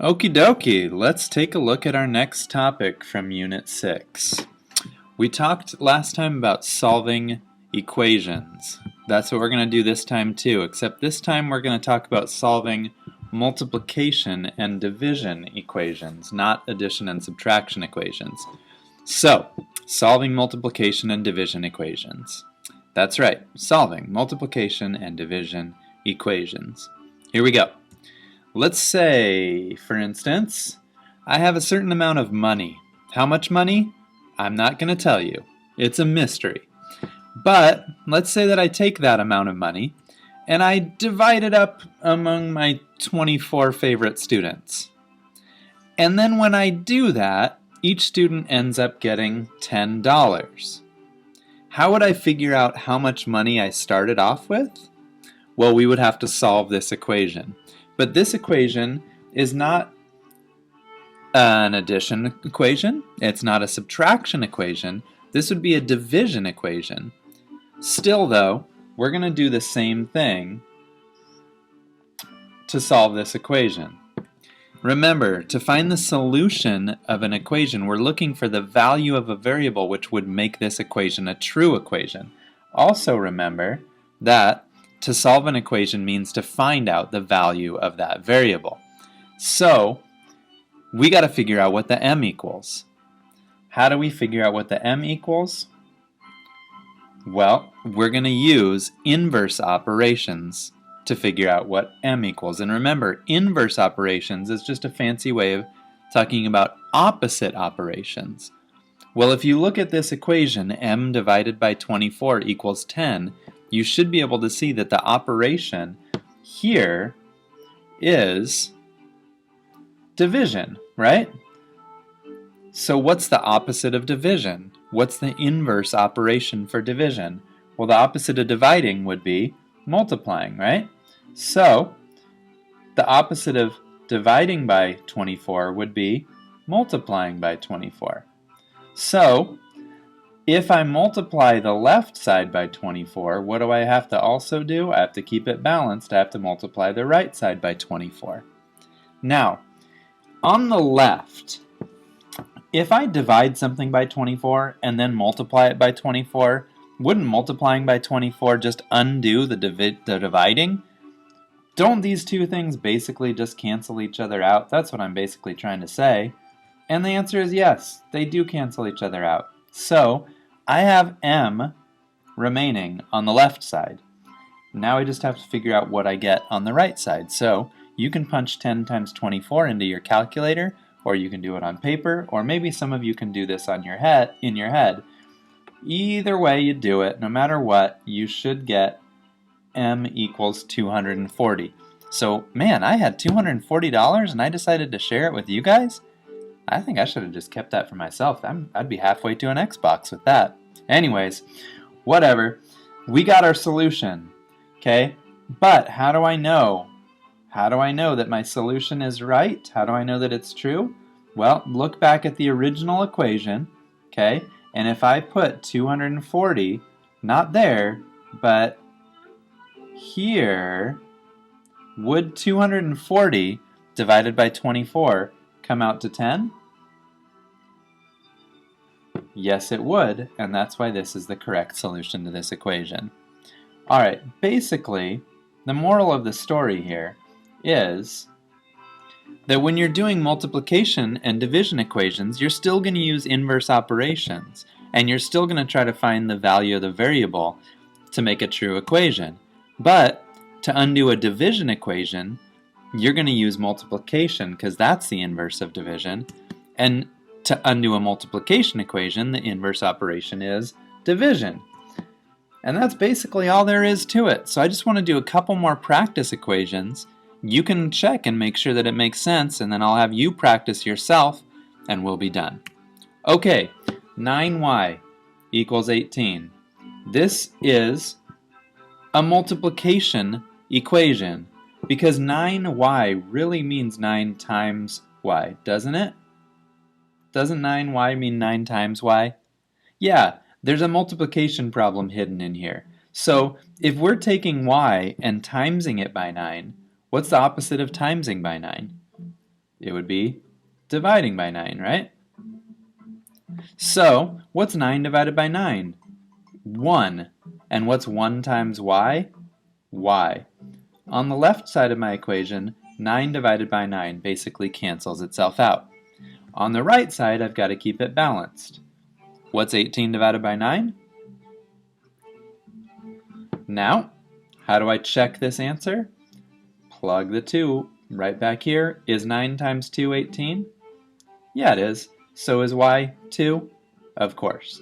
Okie dokie, let's take a look at our next topic from Unit 6. We talked last time about solving equations. That's what we're going to do this time too, except this time we're going to talk about solving multiplication and division equations, not addition and subtraction equations. So, solving multiplication and division equations. That's right, solving multiplication and division equations. Here we go. Let's say, for instance, I have a certain amount of money. How much money? I'm not going to tell you. It's a mystery. But let's say that I take that amount of money and I divide it up among my 24 favorite students. And then when I do that, each student ends up getting $10. How would I figure out how much money I started off with? Well, we would have to solve this equation. But this equation is not an addition equation. It's not a subtraction equation. This would be a division equation. Still, though, we're going to do the same thing to solve this equation. Remember, to find the solution of an equation, we're looking for the value of a variable which would make this equation a true equation. Also remember that to solve an equation means to find out the value of that variable. So, we got to figure out what the m equals. How do we figure out what the m equals? Well, we're going to use inverse operations to figure out what m equals. And remember, inverse operations is just a fancy way of talking about opposite operations. Well, if you look at this equation, m divided by 24 equals 10, you should be able to see that the operation here is division, right? So what's the opposite of division? What's the inverse operation for division? Well, the opposite of dividing would be multiplying, right? So the opposite of dividing by 24 would be multiplying by 24. So if I multiply the left side by 24, what do I have to also do? I have to keep it balanced. I have to multiply the right side by 24. Now, on the left, if I divide something by 24 and then multiply it by 24, wouldn't multiplying by 24 just undo the dividing? Don't these two things basically just cancel each other out? That's what I'm basically trying to say. And the answer is yes, they do cancel each other out. So, I have m remaining on the left side. Now I just have to figure out what I get on the right side. So, you can punch 10 times 24 into your calculator, or you can do it on paper, or maybe some of you can do this in your head. Either way you do it, no matter what, you should get m equals 240. So, man, I had $240 and I decided to share it with you guys? I think I should have just kept that for myself. I'd be halfway to an Xbox with that. Anyways, whatever. We got our solution, okay? But how do I know? How do I know that my solution is right? How do I know that it's true? Well, look back at the original equation, okay? And if I put 240, not there, but here, would 240 divided by 24 come out to 10? Yes, it would, and that's why this is the correct solution to this equation. Alright, basically, the moral of the story here is that when you're doing multiplication and division equations, you're still going to use inverse operations, and you're still going to try to find the value of the variable to make a true equation. But to undo a division equation, you're going to use multiplication because that's the inverse of division, and to undo a multiplication equation, the inverse operation is division. And that's basically all there is to it. So I just want to do a couple more practice equations. You can check and make sure that it makes sense, and then I'll have you practice yourself, and we'll be done. Okay, 9y equals 18. This is a multiplication equation because 9y really means 9 times y, doesn't it? Doesn't 9y mean 9 times y? Yeah, there's a multiplication problem hidden in here. So if we're taking y and timesing it by 9, what's the opposite of timesing by 9? It would be dividing by 9, right? So, what's 9 divided by 9? 1. And what's 1 times y? Y. On the left side of my equation, 9 divided by 9 basically cancels itself out. On the right side, I've got to keep it balanced. What's 18 divided by 9? Now, how do I check this answer? Plug the 2 right back here. Is 9 times 2 18? Yeah, it is. So is y 2? Of course.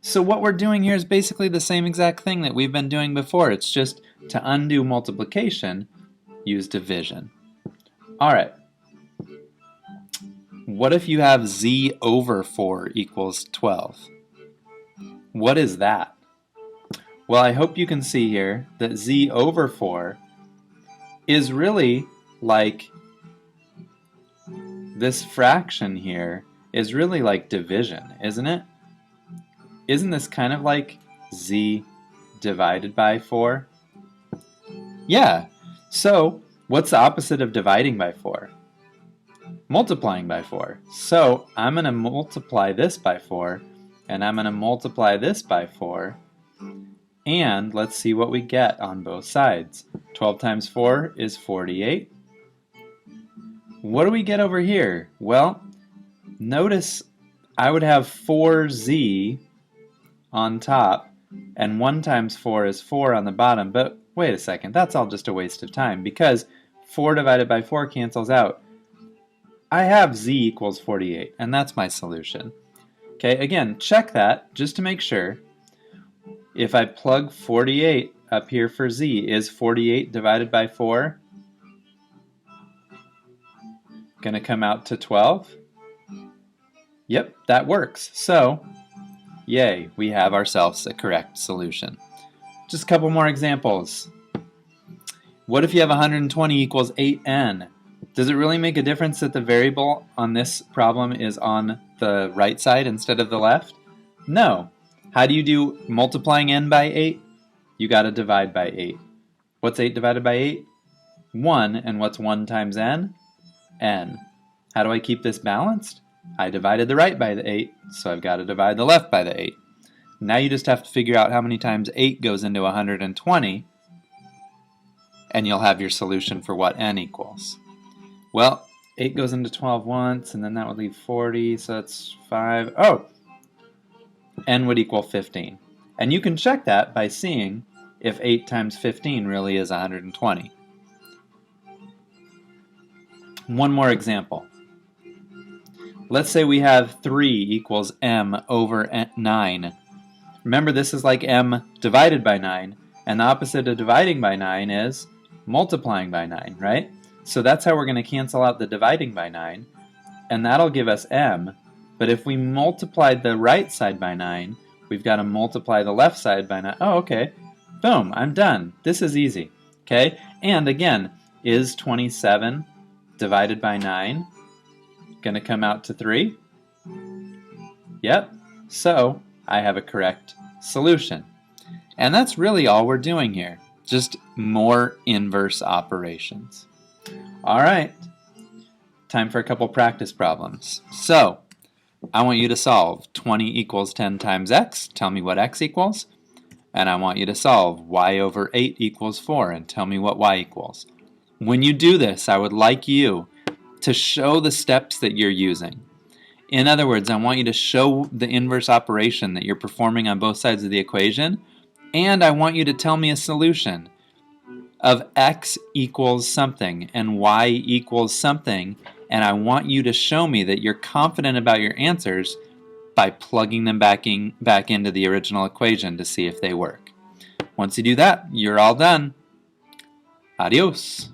So what we're doing here is basically the same exact thing that we've been doing before. It's just to undo multiplication, use division. All right. What if you have z over 4 equals 12? What is that? Well, I hope you can see here that z over 4 is really like this fraction here is really like division, isn't it? Isn't this kind of like z divided by 4? Yeah. So, what's the opposite of dividing by 4? Multiplying by 4. So, I'm going to multiply this by 4, and I'm going to multiply this by 4, and let's see what we get on both sides. 12 times 4 is 48. What do we get over here? Well, notice I would have 4z on top, and 1 times 4 is 4 on the bottom, but wait a second, that's all just a waste of time, because 4 divided by 4 cancels out. I have z equals 48, and that's my solution. Okay, again, check that, just to make sure. If I plug 48 up here for z, is 48 divided by 4 going to come out to 12? Yep, that works. So, yay, we have ourselves a correct solution. Just a couple more examples. What if you have 120 equals 8n? Does it really make a difference that the variable on this problem is on the right side instead of the left? No. How do you do multiplying n by 8? You got to divide by 8. What's 8 divided by 8? 1. And what's 1 times n? N. How do I keep this balanced? I divided the right by the 8, so I've got to divide the left by the 8. Now you just have to figure out how many times 8 goes into 120, and you'll have your solution for what n equals. Well, 8 goes into 12 once, and then that would leave 40, so that's 5. Oh! N would equal 15. And you can check that by seeing if 8 times 15 really is 120. One more example. Let's say we have 3 equals m over 9. Remember, this is like m divided by 9, and the opposite of dividing by 9 is multiplying by 9, right? So that's how we're going to cancel out the dividing by 9, and that'll give us m. But if we multiplied the right side by 9, we've got to multiply the left side by 9. Oh, okay. Boom, I'm done. This is easy. Okay? And again, is 27 divided by 9 going to come out to 3? Yep. So I have a correct solution. And that's really all we're doing here. Just more inverse operations. All right. Time for a couple practice problems. So, I want you to solve 20 equals 10 times x. Tell me what x equals. And I want you to solve y over 8 equals 4 and tell me what y equals. When you do this, I would like you to show the steps that you're using. In other words, I want you to show the inverse operation that you're performing on both sides of the equation, and I want you to tell me a solution of x equals something and y equals something, and I want you to show me that you're confident about your answers by plugging them back into the original equation to see if they work. Once you do that, you're all done. Adios.